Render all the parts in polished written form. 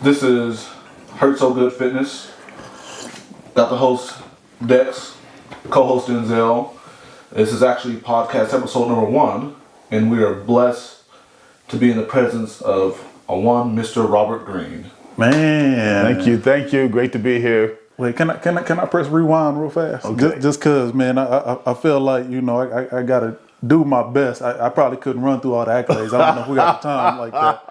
This is Hurt So Good Fitness. Got the host Dex, co-host Denzel. This is actually podcast episode number 1, and we are blessed to be in the presence of one Mr. Robert Green. Man, thank you. Great to be here. Wait, can I press rewind real fast? Okay. Just cause, man, I feel like I gotta do my best. I probably couldn't run through all the accolades. I don't know if we got the time like that. But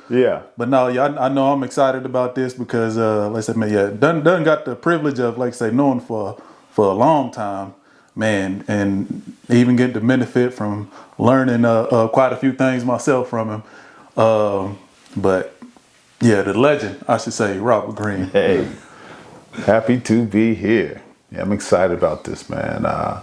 Yeah. But no, I know I'm excited about this because like I said, man, done got the privilege of, like I say, knowing for a long time, man, and even get the benefit from learning quite a few things myself from him. But yeah, the legend, I should say, Robert Green. Hey, happy to be here. Yeah, I'm excited about this, man. I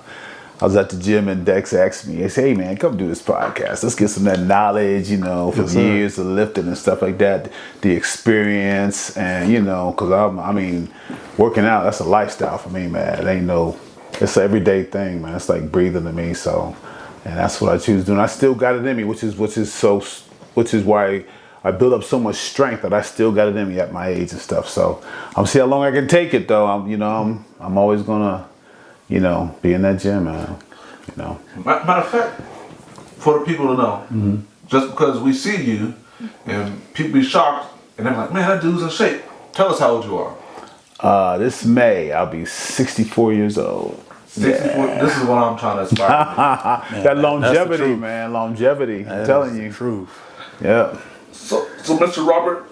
was at the gym and Dex asked me, he said, hey man, come do this podcast. Let's get some of that knowledge, from years of lifting and stuff like that, the experience, and because I mean, working out, that's a lifestyle for me, man. It's an everyday thing, man. It's like breathing to me. So, and that's what I choose to do. And I still got it in me, which is why I built up so much strength that I still got it in me at my age and stuff. So I'm see how long I can take it though. I'm always gonna, be in that gym, man. Matter of fact, for the people to know, just because we see you and people be shocked and they're like, man, that dude's in shape. Tell us how old you are. This May, I'll be 64 years old. 64. Yeah. This is what I'm trying to aspire to be. That longevity, man. Longevity. I'm telling you. Truth. Yeah. So Mr. Robert,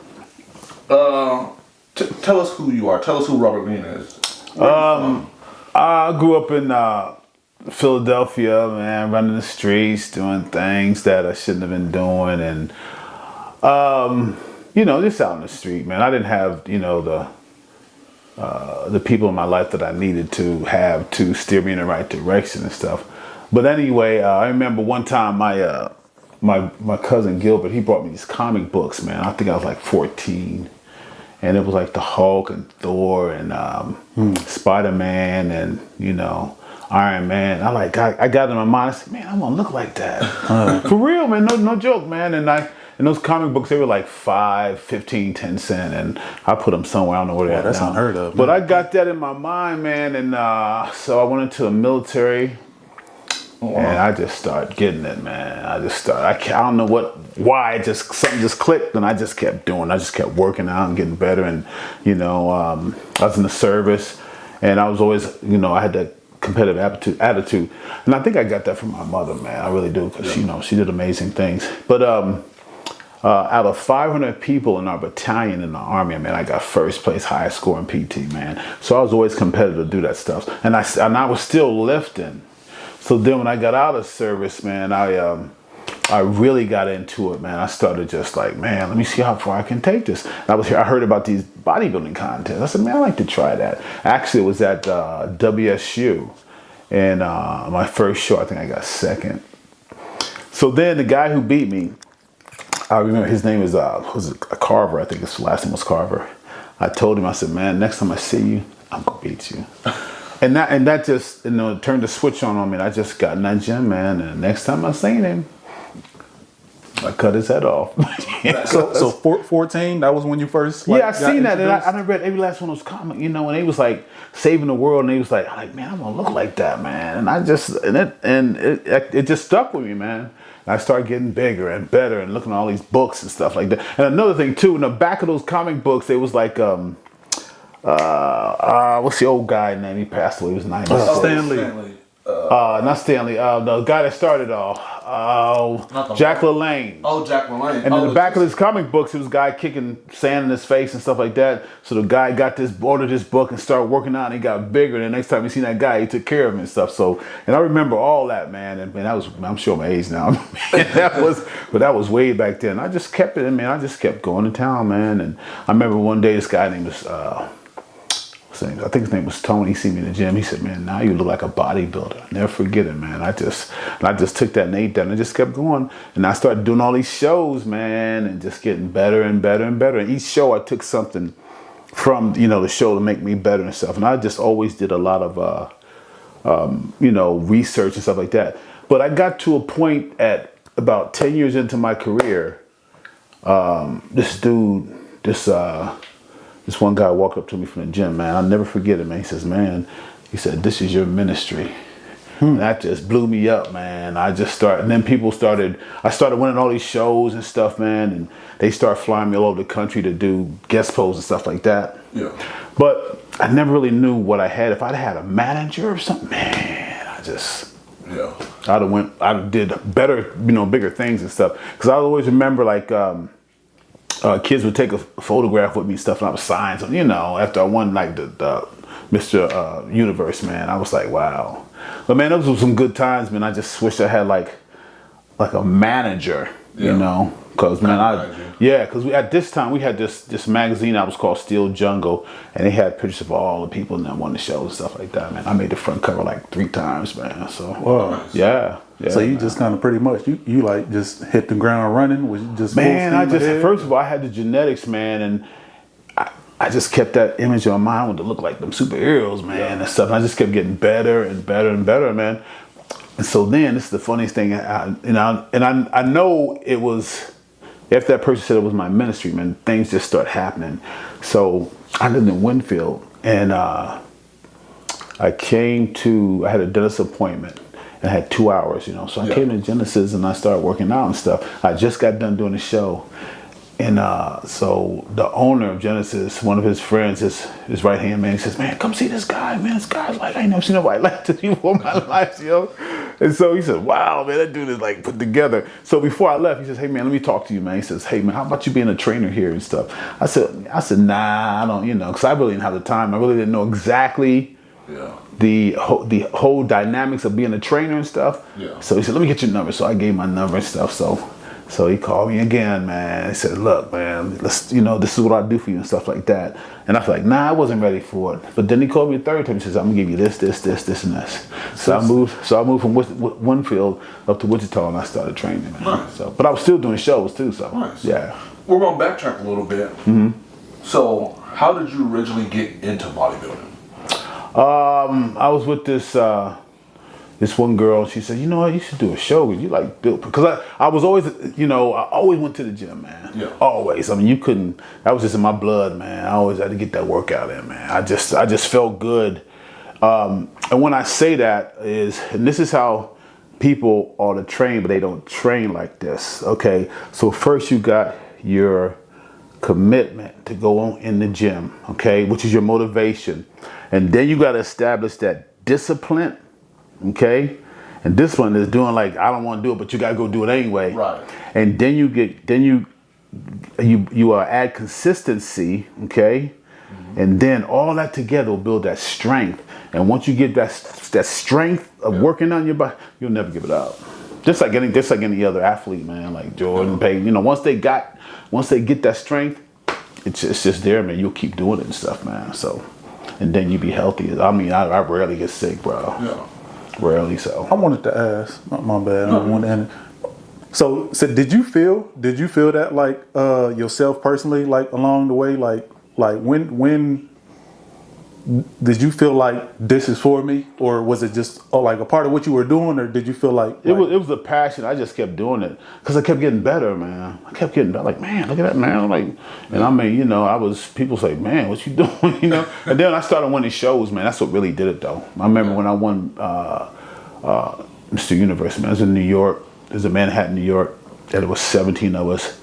tell us who you are. Tell us who Robert Green is. I grew up in Philadelphia, man, running the streets, doing things that I shouldn't have been doing, and just out in the street, man. I didn't have the people in my life that I needed to have to steer me in the right direction and stuff. But anyway, I remember one time my cousin Gilbert, he brought me these comic books, man. I think I was like 14. And it was like the Hulk and Thor and Spider-Man and, Iron Man. I got in my mind, I said, man, I want to look like that. For real, man, no joke, man. And those comic books, they were like 5, 15, 10 cents. And I put them somewhere, I don't know where they're at. That's unheard of. But I got that in my mind, man. And so I went into the military. Oh, wow. And I just started getting it, man. I don't know why, something just clicked, and I just kept doing. I just kept working out and getting better, and I was in the service, and I was always, I had that competitive attitude, and I think I got that from my mother, man. I really do, because she did amazing things. But out of 500 people in our battalion in the Army, man, I got first place, highest score in PT, man. So I was always competitive to do that stuff, and I was still lifting. So then when I got out of service, man, I really got into it, man. I started just like, man, let me see how far I can take this. I heard about these bodybuilding contests. I said, man, I'd like to try that. Actually, it was at WSU. And my first show, I think I got second. So then the guy who beat me, I remember his name was Carver. I think his last name was Carver. I told him, I said, man, next time I see you, I'm going to beat you. And that just, turned the switch on me. And I just got in that gym, man. And next time I seen him, I cut his head off. So 14, that was when you first I seen that. And I read every last one of those comics, and they was like saving the world. And they was like, man, I'm going to look like that, man. And it just stuck with me, man. And I started getting bigger and better and looking at all these books and stuff like that. And another thing, too, in the back of those comic books, it was like, what's the old guy name? He passed away. He was 90. Stanley. Not Stanley. The guy that started all. Jack LaLanne. Oh, Jack LaLanne. And in the back of his comic books, it was a guy kicking sand in his face and stuff like that. So the guy ordered this book and started working out, and he got bigger. And the next time he seen that guy, he took care of him and stuff. So, and I remember all that, man. And that was, I'm sure my age now. But that was way back then. I just kept it, man. I just kept going to town, man. And I remember one day this guy named I think his name was Tony. He seen me in the gym. He said, man, now you look like a bodybuilder. I'll never forget it, man. I just took that and ate that, and I just kept going. And I started doing all these shows, man, and just getting better and better and better. And each show I took something from, the show to make me better and stuff. And I just always did a lot of, research and stuff like that. But I got to a point at about 10 years into my career, This dude, this one guy walked up to me from the gym, man. I'll never forget it, man. He says, man, he said, this is your ministry. And that just blew me up, man. I started winning all these shows and stuff, man. And they start flying me all over the country to do guest posts and stuff like that. Yeah. But I never really knew what I had. If I'd had a manager or something, man, I did better, bigger things and stuff. Because I always remember like, kids would take a photograph with me and stuff, and I was signed. So, after I won like the Mr. Universe, man, I was like, wow. But man, those were some good times, man. I just wish I had like a manager, because man, because at this time we had this magazine that was called Steel Jungle, and they had pictures of all the people that won the shows and stuff like that, man. I made the front cover like 3 times, man. So yeah. So you just kind of pretty much you like just hit the ground running? Was you just man? First of all, I had the genetics, man, and I just kept that image in my mind to look like them superheroes, man, and stuff. And I just kept getting better and better and better, man. And so then, this is the funniest thing, I know it was after that person said it was my ministry, man. Things just start happening. So I lived in Winfield, and I had a dentist appointment. And I had 2 hours, So I came to Genesis and I started working out and stuff. I just got done doing the show. And so the owner of Genesis, one of his friends, his right hand man, he says, man, come see this guy, man. This guy's like, I ain't never seen nobody like this before in my life, And so he said, wow, man, that dude is like put together. So before I left, he says, hey, man, let me talk to you, man. He says, hey, man, how about you being a trainer here and stuff? I said, nah, I don't, because I really didn't have the time. I really didn't know exactly the whole dynamics of being a trainer and stuff. Yeah. So he said, let me get your number. So I gave my number and stuff. So he called me again, man. He said, look, man, let's, this is what I do for you and stuff like that. And I was like, nah, I wasn't ready for it. But then he called me a third time. He says, I'm gonna give you this, and this. So I moved from Winfield up to Wichita, and I started training, man. Nice. So, but I was still doing shows too. So nice. Yeah. We're gonna backtrack a little bit. Mm-hmm. So how did you originally get into bodybuilding? I was with this one girl. She said, you know what, you should do a show. You like built, because I was always, I always went to the gym, man. Yeah. Always. I mean, that was just in my blood, man. I always had to get that workout in, man. I just felt good. And when I say that and this is how people ought to train, but they don't train like this. Okay. So first you got your commitment to go on in the gym, okay, which is your motivation. And then you got to establish that discipline, okay? And discipline is doing like, I don't want to do it, but you got to go do it anyway. Right. And then you add consistency, okay? Mm-hmm. And then all that together will build that strength. And once you get that strength of working on your body, you'll never give it up. Just like any other athlete, man, like Jordan, Payton, once they get that strength, it's just there, man. You'll keep doing it and stuff, man. So, and then you be healthy. I mean, I rarely get sick, bro. Yeah. Rarely. So I wanted to ask, my bad. So did you feel that like yourself personally, like along the way, like when did you feel like this is for me, or was it just like a part of what you were doing, or did you feel like it was a passion? I just kept doing it because I kept getting better, man. I kept getting better. Like, man, look at that, man. I'm like, and I mean, people say, man, what you doing, And then I started winning shows, man. That's what really did it, though. I remember when I won Mr. Universe, man. I was in New York. There's a Manhattan, New York, and it was 17 of us.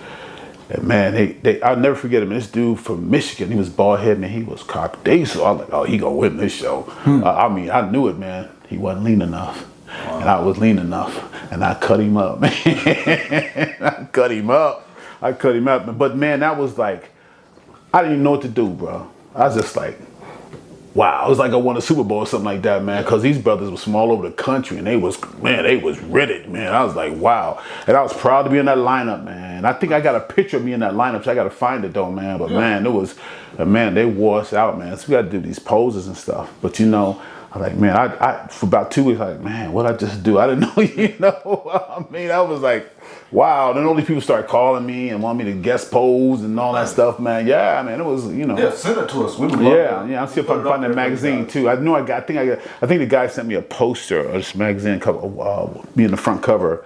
And man, I'll never forget him. This dude from Michigan, he was bald headed, man. He was cocky. So I was like, oh, he gonna win this show. I mean, I knew it, man. He wasn't lean enough, and I was lean enough, and I cut him up, man. I cut him up. But man, that was like, I didn't even know what to do, bro. I was just like, wow. It was like I won a Super Bowl or something like that, man. Because these brothers were from all over the country, and they was ridded, man. I was like, wow. And I was proud to be in that lineup, man. I think I got a picture of me in that lineup, so I got to find it, though, man. But, man, they wore us out, man. So we got to do these poses and stuff. But, I'm like, man, I for about 2 weeks, like, man, what'd I just do? I didn't know, I mean, I was like, wow. Then all these people started calling me and want me to guest pose and all that stuff, man. Yeah, man, it was, Yeah, send it to us. We would love it. Yeah, I'll see if I can find that magazine too. I think the guy sent me a poster of this magazine cover, being the front cover.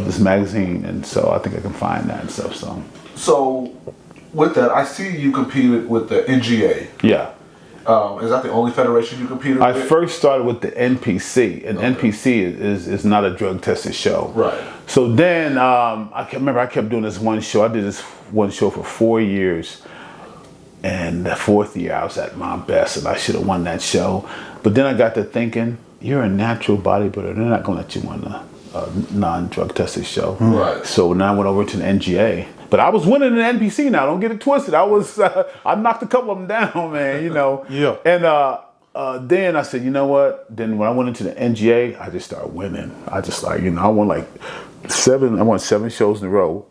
this magazine, and so I think I can find that and stuff. So with that, I see you competed with the NGA. Yeah. Is that the only federation you competed I with? first started with the NPC, and NPC is not a drug tested show. Right. So then I kept doing this one show. I did this one show for 4 years, and the 4th year I was at my best, and I should have won that show. But then I got to thinking, you're a natural bodybuilder. They're not going to let you win a non-drug tested show. Right. So now I went over to the NGA. But I was winning in the NPC now. Don't get it twisted. I knocked a couple of them down, man. Yeah. And then I said, you know what? Then when I went into the NGA, I just started winning. I just I won 7 shows in a row.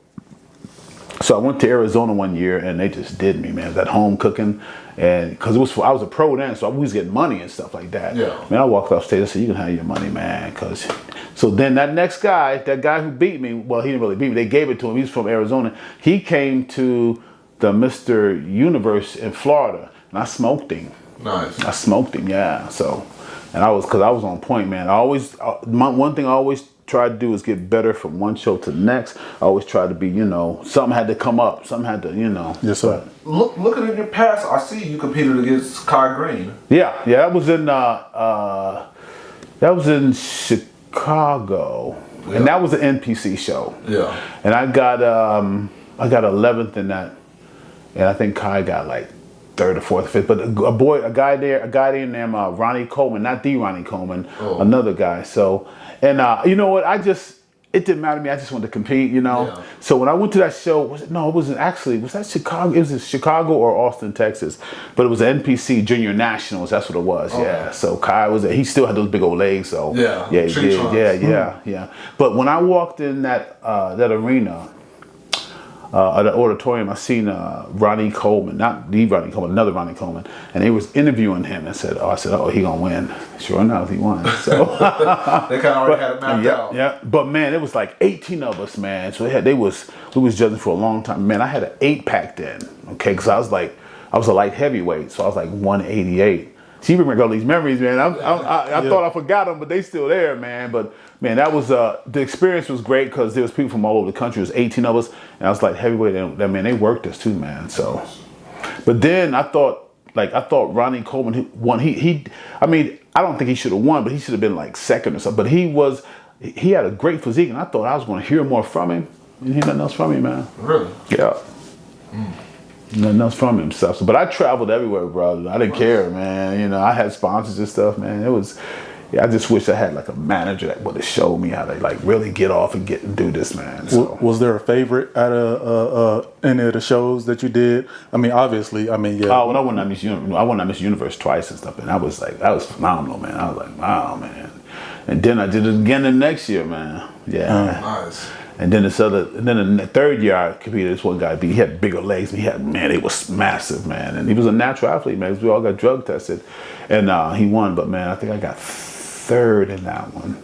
So I went to Arizona one year, and they just did me, man. That home cooking, and because I was a pro then, so I was getting money and stuff like that. Yeah. Man, I walked off stage. I said, "You can have your money, man." So then that next guy, that guy who beat me, well, he didn't really beat me. They gave it to him. He's from Arizona. He came to the Mr. Universe in Florida, and I smoked him. Nice. I smoked him, yeah. So, and I was on point, man. One thing I always try to do is get better from one show to the next. I always try to be, something had to come up. Something had to, Yes, sir. Looking in your past, I see you competed against Kai Green. Yeah. That was in Chicago, and that was an NPC show. Yeah. And I got 11th in that, and I think Kai got like 3rd or 4th, 5th. But a guy there named Ronnie Coleman, not the Ronnie Coleman, another guy. So, and you know what? It didn't matter to me. I just wanted to compete, Yeah. So when I went to that show, was that Chicago? It was in Chicago or Austin, Texas. But it was an NPC Junior Nationals. That's what it was. Okay. Yeah. So Kai was there. He still had those big old legs. So yeah, he did. Yeah. But when I walked in that arena, the auditorium, I seen Ronnie Coleman, not the Ronnie Coleman, another Ronnie Coleman, and they was interviewing him and said, he gonna win. Sure enough, he won. So they kind of already had it mapped out. Yeah, but man, it was like 18 of us, man. So we was judging for a long time. Man, I had an 8-pack then, okay, because I was a light heavyweight, so I was like 188. So you remember all these memories, man. I thought I forgot them, but they still there, man. But man, that was the experience was great because there was people from all over the country. It was 18 of us, and I was like heavyweight. And man, they worked us too, man. So, but then I thought Ronnie Coleman won. I don't think he should have won, but he should have been like 2nd or something. But he had a great physique, and I thought I was going to hear more from him. You hear nothing else from him, man. Really? Yeah. Nothing else from himself. But I traveled everywhere, brother. I didn't care, man. I had sponsors and stuff, man. I just wish I had like a manager that would have showed me how to like really get off and do this, man. So. Was there a favorite out of any of the shows that you did? I mean, obviously, yeah. Oh, when I won that Miss Universe twice and stuff, and that was phenomenal, man. I was like, wow, man. And then I did it again the next year, man. Yeah. Nice. And then the 3rd year I competed, this one guy, he had bigger legs. He was massive, man. And he was a natural athlete, man. We all got drug tested. And he won, but man, I think I got 3rd in that one.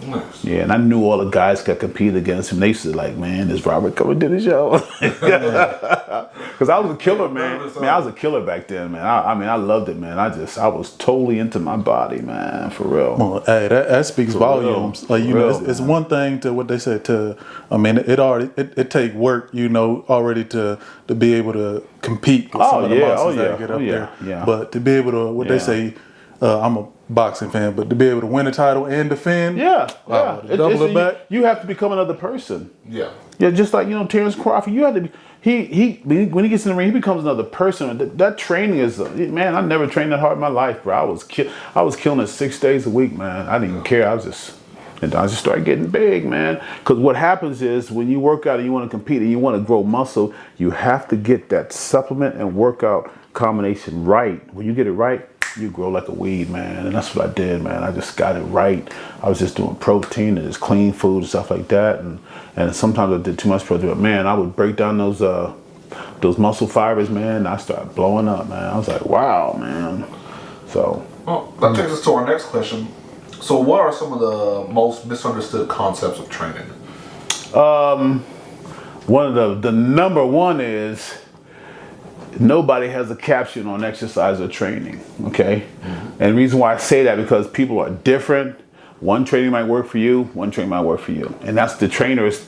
Nice. Yeah, and I knew all the guys could compete against him. They used to like, man, is Robert coming to the show? Because I was a killer, man. I was a killer back then, man. I loved it, man. I was totally into my body, man, for real. Well, hey, that speaks volumes. Real. Like, it's one thing to what they say it take work, already to be able to compete with some of the monsters that get up there. Yeah. But to be able to, they say, I'm a boxing fan, but to be able to win a title and defend, double it back. You have to become another person. Yeah. Yeah, just like Terrence Crawford, you had to be. When he gets in the ring, he becomes another person. That training is, man. I never trained that hard in my life, bro. I was killing it 6 days a week, man. I didn't even care. I just started getting big, man. Because what happens is when you work out and you want to compete and you want to grow muscle, you have to get that supplement and workout combination right. When you get it right, you grow like a weed, man. And that's what I did, man. I just got it right. I was just doing protein and just clean food and stuff like that. And sometimes I did too much protein. But man, I would break down those muscle fibers, man. And I started blowing up, man. I was like, wow, man. So. Well, that takes us to our next question. So what are some of the most misunderstood concepts of training? One of the number one is nobody has a caption on exercise or training, okay? Mm-hmm. And the reason why I say that because people are different, one training might work for you, one training might work for you. And that's the trainer's,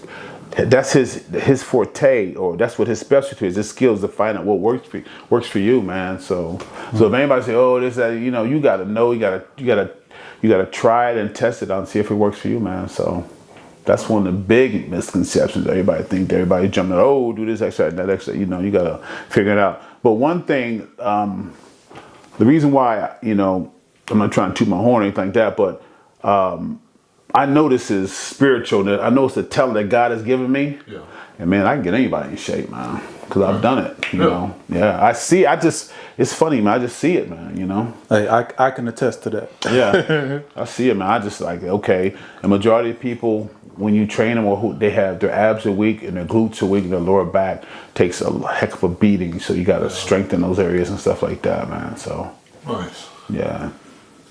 that's his forte, or that's what his specialty is. His skills to find out what works for you, man. So if anybody say, oh, this, that, you know, you gotta know, you gotta try it and test it out and see if it works for you, man. So that's one of the big misconceptions. Everybody jumping, oh, do this exercise, that exercise. You know, you gotta figure it out. But one thing, the reason why, you know, I'm not trying to toot my horn or anything like that, but I know this is spiritual. That I know it's a talent that God has given me. Yeah. And man, I can get anybody in shape, man, because I've done it. You know. Yeah. It's funny, man. I just see it, man. You know. Hey, I can attest to that. Yeah. I see it, man. I just like, okay. The majority of people, when you train them, or they have their abs are weak and their glutes are weak and their lower back takes a heck of a beating. So you got to strengthen those areas and stuff like that, man. So. Nice. Yeah.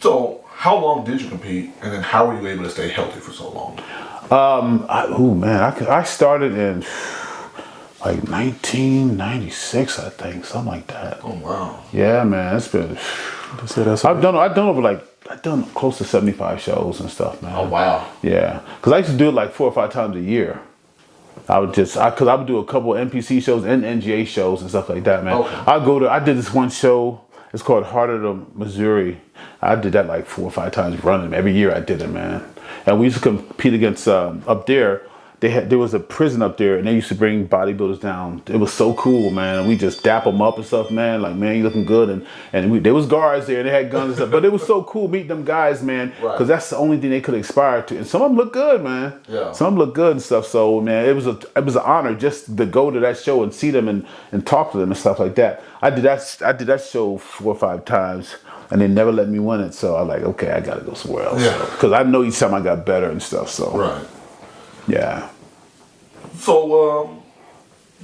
So. How long did you compete, and then how were you able to stay healthy for so long? I started in like 1996, I think, something like that. Oh wow! Yeah, man, it's been. I've done close to 75 shows and stuff, man. Oh wow! Yeah, because I used to do it like 4 or 5 times a year. I would do a couple of NPC shows and NGA shows and stuff like that, man. Okay. I did this one show. It's called Heart of the Missouri. I did that like 4 or 5 times running. Every year I did it, man. And we used to compete against up there. There was a prison up there, and they used to bring bodybuilders down. It was so cool, man. We just dap them up and stuff, man. Like, man, you looking good. And there was guards there, and they had guns and stuff. But it was so cool meeting them guys, man, because that's the only thing they could aspire to. And some of them look good, man. Yeah. Some of them look good and stuff. So, man, it was an honor just to go to that show and see them and talk to them and stuff like that. I did that show 4 or 5 times. And they never let me win it, so I was like, okay, I gotta go somewhere else. Yeah. Because I know each time I got better and stuff. So. Right. Yeah. So,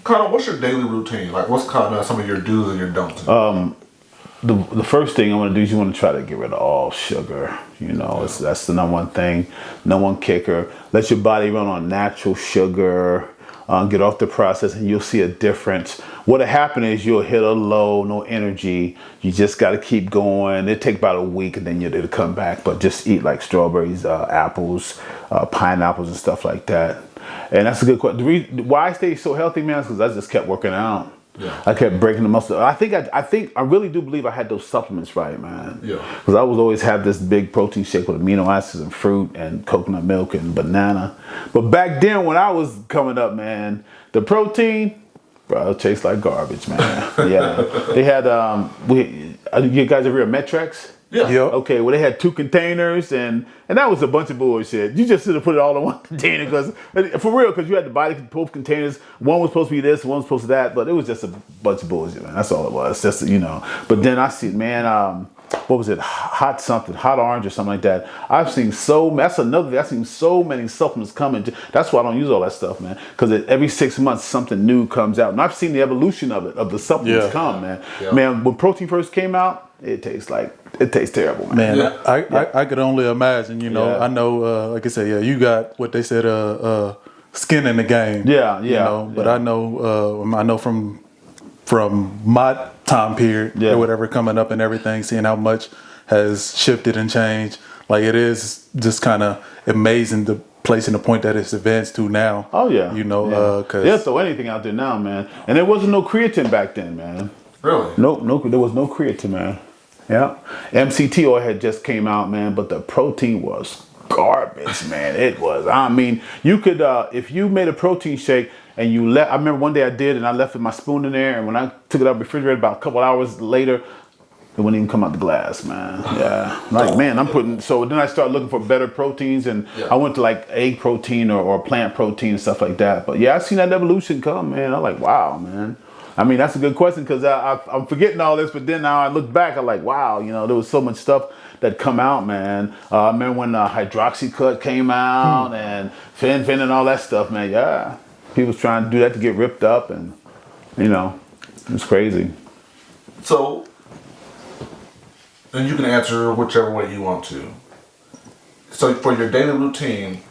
kind of, what's your daily routine? Like, what's kind of some of your do's and your don'ts? The first thing I want to do is you want to try to get rid of all sugar. You know, that's the number one thing. Number one kicker. Let your body run on natural sugar. Get off the process, and you'll see a difference. What'll happen is you'll hit a low, no energy. You just got to keep going. It'll take about a week, and then it'll come back. But just eat like strawberries, apples, pineapples, and stuff like that. And that's a good question. The reason why I stay so healthy, man, is because I just kept working out. Yeah. I kept breaking the muscle. I really do believe I had those supplements right, man. Yeah. Because I was always have this big protein shake with amino acids and fruit and coconut milk and banana. But back then when I was coming up, man, the protein, bro, it tastes like garbage, man. Yeah. They had you guys ever heard of Metrex? Yeah. Yep. Okay, well, they had 2 containers, and that was a bunch of bullshit. You just should have put it all in one container, because for real, because you had to buy both containers. One was supposed to be this, one was supposed to that, but it was just a bunch of bullshit, man. That's all it was. Just, you know. But then I see, man, what was it? Hot orange or something like that. I've seen that's another thing. I've seen so many supplements coming. That's why I don't use all that stuff, man. Because every 6 months something new comes out, and I've seen the evolution of the supplements come, man. Yeah. Man, when protein first came out, it tastes terrible, man. I could only imagine, you know. I know, like I said, you got what they said, skin in the game. Yeah, yeah. You know, but I know from my time period or whatever coming up and everything, seeing how much has shifted and changed. Like, it is just kind of amazing the place and the point that it's advanced to now. Oh yeah. You know, cause they'll throw anything out there now, man. And there wasn't no creatine back then, man. Really? No, there was no creatine, man. Yeah. MCT oil had just came out, man, but the protein was garbage, man. It was. I mean, you could, if you made a protein shake and you left, I remember one day I did, and I left my spoon in there, and when I took it out of the refrigerator about a couple hours later, it wouldn't even come out the glass, man. Yeah. Like, man, so then I started looking for better proteins, and I went to like egg protein or plant protein and stuff like that. But yeah, I seen that evolution come, man. I'm like, wow, man. I mean, that's a good question, because I'm forgetting all this, but then now I look back, I'm like, wow, you know, there was so much stuff that come out, man. I remember when Hydroxycut came out and Fin and all that stuff, man. Yeah, people was trying to do that to get ripped up, and, you know, it's crazy. So, and you can answer whichever way you want to. So for your daily routine,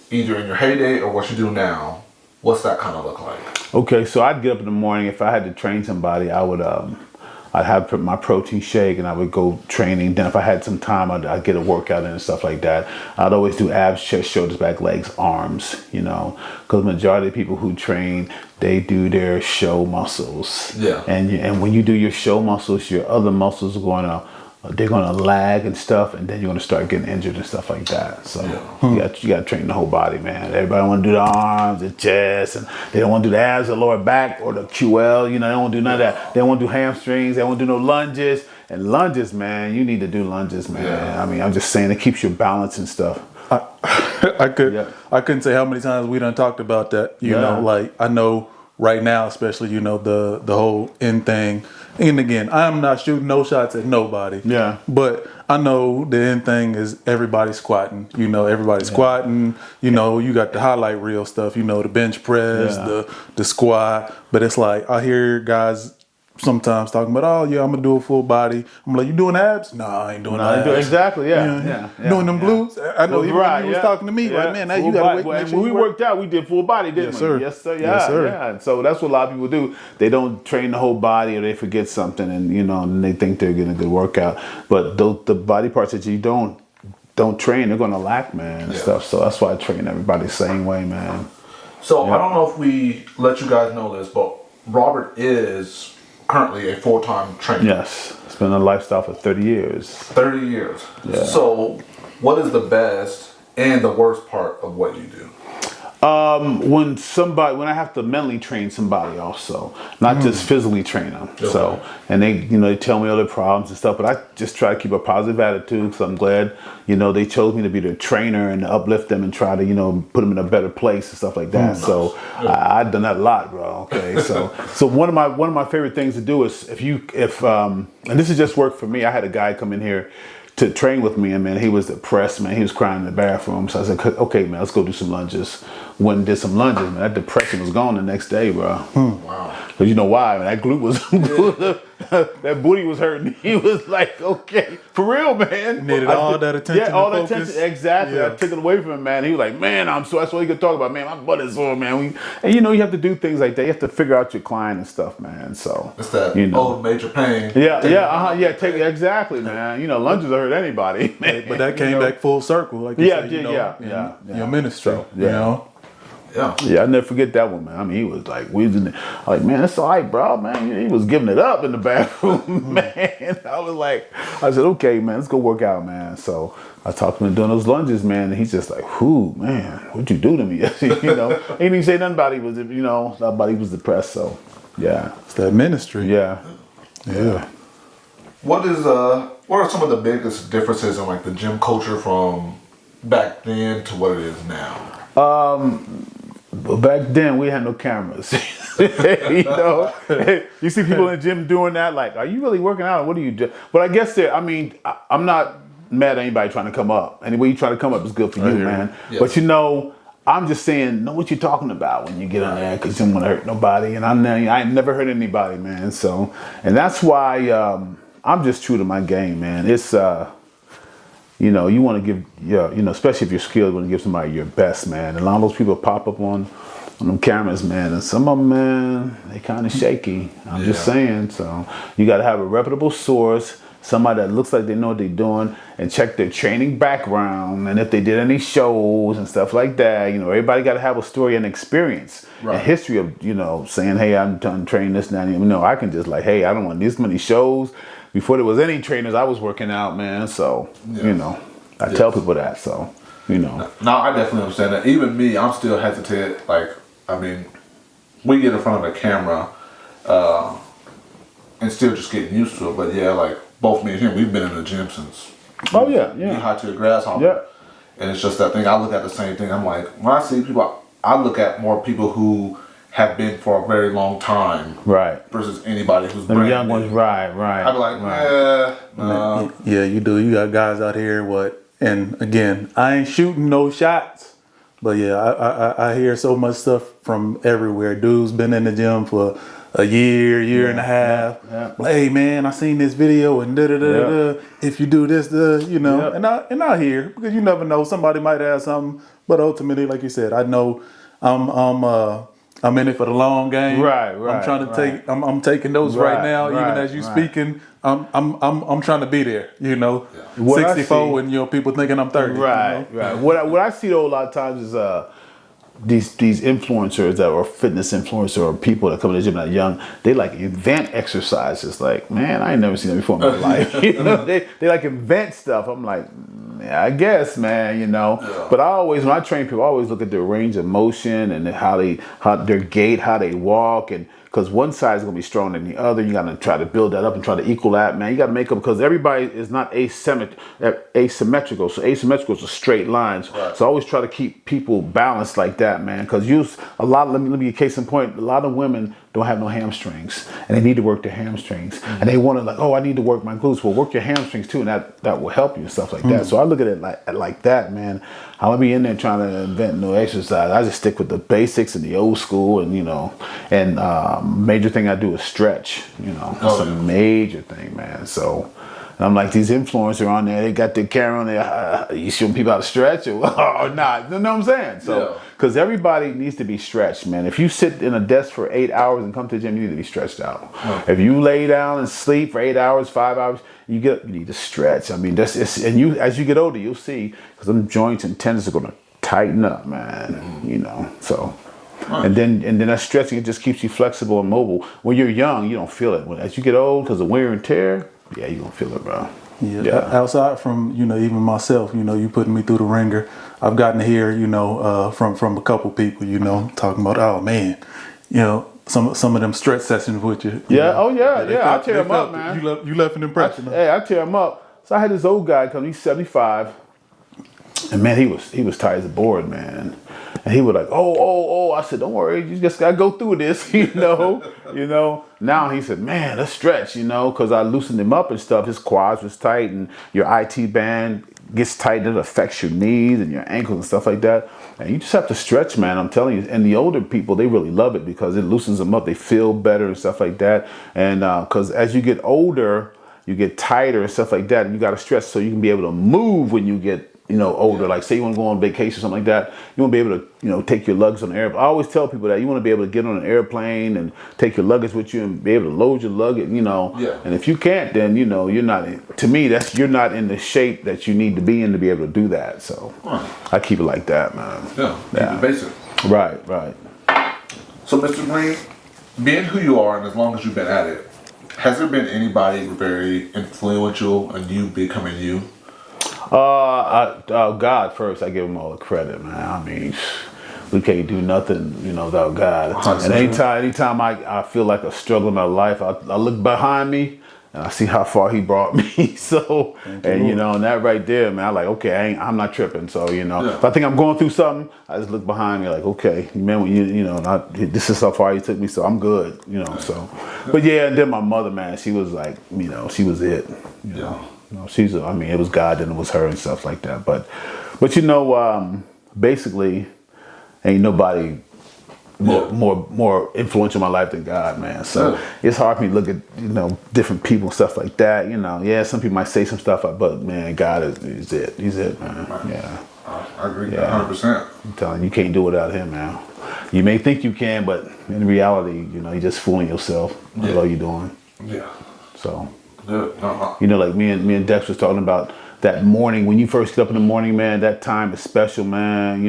either in your heyday or what you do now, what's that kind of look like? Okay, so I'd get up in the morning. If I had to train somebody, I'd I'd have my protein shake and I would go training. Then if I had some time, I'd get a workout in and stuff like that. I'd always do abs, chest, shoulders, back, legs, arms, you know, because majority of people who train, they do their show muscles. Yeah. And when you do your show muscles, your other muscles are they're gonna lag and stuff, and then you're gonna start getting injured and stuff like that. So you got to train the whole body, man. Everybody want to do the arms, the chest, and they don't want to do the abs, the lower back, or the QL. You know, they don't want to do none of that. They don't want to do hamstrings. They don't want to do no lunges. And lunges, man, you need to do lunges, man. Yeah. I mean, I'm just saying it keeps your balance and stuff. I couldn't say how many times we done talked about that. You know, like I know right now, especially, you know, the whole end thing. And again, I'm not shooting no shots at nobody. Yeah. But I know the end thing is everybody squatting. You know, everybody squatting. You know, you got the highlight reel stuff. You know, the bench press, the squat. But it's like I hear guys sometimes talking about, oh yeah, I'm gonna do a full body. I'm like, you doing abs? No, I ain't doing abs. Exactly, yeah. Doing them glutes? I know even when you was talking to me, like, man, now you gotta wait. When we worked out, we did full body, didn't we? Sir. Yes, sir. Yeah, Yes, sir. yeah. So that's what a lot of people do. They don't train the whole body, or they forget something, and you know, and they think they're getting a good workout. But the body parts that you don't train, they're gonna lack, man, and stuff. So that's why I train everybody the same way, man. So I don't know if we let you guys know this, but Robert is currently a full-time trainer. Yes, it's been a lifestyle for 30 years. 30 years. Yeah. So what is the best and the worst part of what you do? When I have to mentally train somebody also, not just physically train them. Okay. So, and they tell me all their problems and stuff, but I just try to keep a positive attitude. So I'm glad, they chose me to be their trainer and to uplift them and try to, put them in a better place and stuff like that. So I've done that a lot, bro. Okay. So one of my favorite things to do is and this has just worked for me. I had a guy come in here to train with me, and man, he was depressed, man. He was crying in the bathroom. So I said, okay, man, let's go do some lunges. Went and did some lunges, man. That depression was gone the next day, bro. Wow. Because you know why? Man, that glute was, that booty was hurting. He was like, okay, for real, man. Needed all that attention. Yeah, all that attention. Exactly. Yeah. I took it away from him, man. He was like, man, I'm so. That's all he could talk about, man. My butt is sore, man. And you have to do things like that. You have to figure out your client and stuff, man. So it's that old major pain. Exactly, man. Lunges will hurt anybody, man. But that came back full circle, like you said, your ministry, Yeah, I never forget that one, man. I mean, he was like, man, it's all right, bro, man. He was giving it up in the bathroom, man. I said, okay, man, let's go work out, man. So I talked to him doing those lunges, man, and he's just like, whoo, man, what'd you do to me? He didn't even say nothing about he was depressed. So yeah, it's that ministry. Yeah. What are some of the biggest differences in like the gym culture from back then to what it is now? Back then we had no cameras. You see people in the gym doing that, like, are you really working out? What do you do? But I guess I'm not mad at anybody trying to come up. Any way you try to come up is good for you, man. Yes. But I'm just saying, know what you're talking about when you get in there, because you don't want to hurt nobody. And I ain't never hurt anybody, man. So, and that's why I'm just true to my game, man. It's you want to give especially if you're skilled, you want to give somebody your best, man. And a lot of those people pop up on them cameras, man, and some of them, man, they kind of shaky. I'm just saying. So you got to have a reputable source, somebody that looks like they know what they're doing, and check their training background, and if they did any shows and stuff like that. Everybody got to have a story and experience, a history of saying, hey, I'm done training this and that. I can just hey, I don't want this many shows. Before there was any trainers, I was working out, man. So, I tell people that. So, No, I definitely understand that. Even me, I'm still hesitant. We get in front of a camera and still just getting used to it. But both me and him, we've been in the gym since. Oh, yeah. High to a grasshopper. Yeah. And it's just that thing. I look at the same thing. I'm like, when I see people, I look at more people who have been for a very long time, right? Versus anybody who's the young ones, right? I'd be like, no. Yeah, you do. You got guys out here, and again, I ain't shooting no shots, but I hear so much stuff from everywhere. Dudes been in the gym for a year and a half. Yeah. Like, hey man, I seen this video and if you do this, and I hear, because you never know, somebody might have something, but ultimately, like you said, I know I'm I'm in it for the long game. Right. I'm trying to take. I'm taking those right now. Even as you speaking, I'm trying to be there. You know, 64, and people thinking I'm 30. Right. You know? Right. What I see though a lot of times is these influencers that are fitness influencers or people that come to the gym that are young, they like invent exercises. Like, man, I ain't never seen that before in my life. You know, they like invent stuff. I'm like, I guess, man, you know. Yeah. But I always, when I train people, I always look at their range of motion and how their gait, how they walk, and because one side is going to be stronger than the other. You got to try to build that up and try to equal that, man. You got to make up, because everybody is not asymmetrical. So asymmetrical is a straight lines. Right. So I always try to keep people balanced like that, man. Because let me give you a case in point. A lot of women don't have no hamstrings, and they need to work their hamstrings, and they want to like, oh, I need to work my glutes. Well, work your hamstrings too, and that will help you and stuff like that. So I look at it like that, man. I won't be in there trying to invent no exercise. I just stick with the basics and the old school, and major thing I do is stretch. You know, that's a major thing, man. So. And I'm like, these influencers on there, they got their camera on there. You showing people how to stretch or not? You know what I'm saying? So, because everybody needs to be stretched, man. If you sit in a desk for 8 hours and come to the gym, you need to be stretched out. If you lay down and sleep for 8 hours, 5 hours, you need to stretch. I mean, as you get older, you'll see, because them joints and tendons are going to tighten up, man. You know, so. Right. And then that stretching, it just keeps you flexible and mobile. When you're young, you don't feel it. As you get old, because of wear and tear, yeah, you're going to feel it, bro. Yeah. Outside from, even myself, you putting me through the ringer, I've gotten to hear, from a couple people, talking about, oh man, some of them stretch sessions with you. I tear them up, man. You left an impression. I tear them up. So I had this old guy come, he's 75, and man, he was tight as a board, man. And he was like, oh. I said, don't worry, you just gotta go through this, Now he said, man, let's stretch, because I loosened him up and stuff. His quads was tight, and your IT band gets tight, and it affects your knees and your ankles and stuff like that. And you just have to stretch, man. I'm telling you. And the older people, they really love it because it loosens them up. They feel better and stuff like that. And because as you get older, you get tighter and stuff like that, and you got to stretch so you can be able to move when you get older. Like say you want to go on vacation or something like that, you want to be able to take your luggage on the airplane. I always tell people that you want to be able to get on an airplane and take your luggage with you and be able to load your luggage, and if you can't, then you're not to me, you're not in the shape that you need to be in to be able to do that. So I keep it like that, man. Keep it basic. Right. So Mr. Green, being who you are and as long as you've been at it, has there been anybody very influential in you becoming you? God first. I give him all the credit, man. I mean, we can't do nothing, without God. 100%. And anytime I feel like a struggle in my life, I look behind me and I see how far He brought me. So, and that right there, man, I'm like, okay, I'm not tripping. So, if I think I'm going through something, I just look behind me like, okay, man, when this is how far He took me, so I'm good, So, but yeah, and then my mother, man, she was like, she was it, it was God, then it was her and stuff like that. But basically, ain't nobody more influential in my life than God, man. So it's hard for me to look at different people and stuff like that. Some people might say some stuff, but man, God is it. He's it, man. Right. Yeah, I agree, 100%. I'm telling you, can't do it without Him, man. You may think you can, but in reality, you're just fooling yourself. That's all you're doing. Yeah. So. Yeah. Like me and Dex was talking about that morning when you first get up in the morning, man. That time is special, man.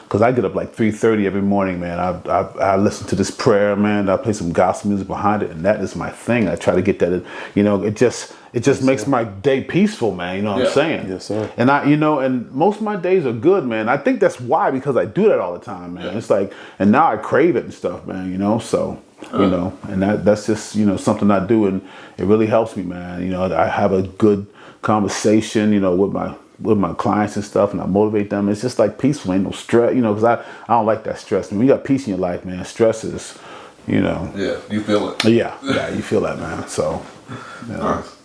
Because I get up like 3:30 every morning, man. I listen to this prayer, man. I play some gospel music behind it, and that is my thing. I try to get that. It just makes my day peaceful, man. You know what I'm saying? Yes, sir. And and most of my days are good, man. I think that's why, because I do that all the time, man. Yeah. It's like, and now I crave it and stuff, man. So. And that's just something I do, and it really helps me, man. I have a good conversation, with my clients and stuff, and I motivate them. It's just like peaceful, ain't no stress, because I don't like that stress. When you got peace in your life, man, stress is, Yeah, you feel it. Yeah, you feel that, man. So, Nice.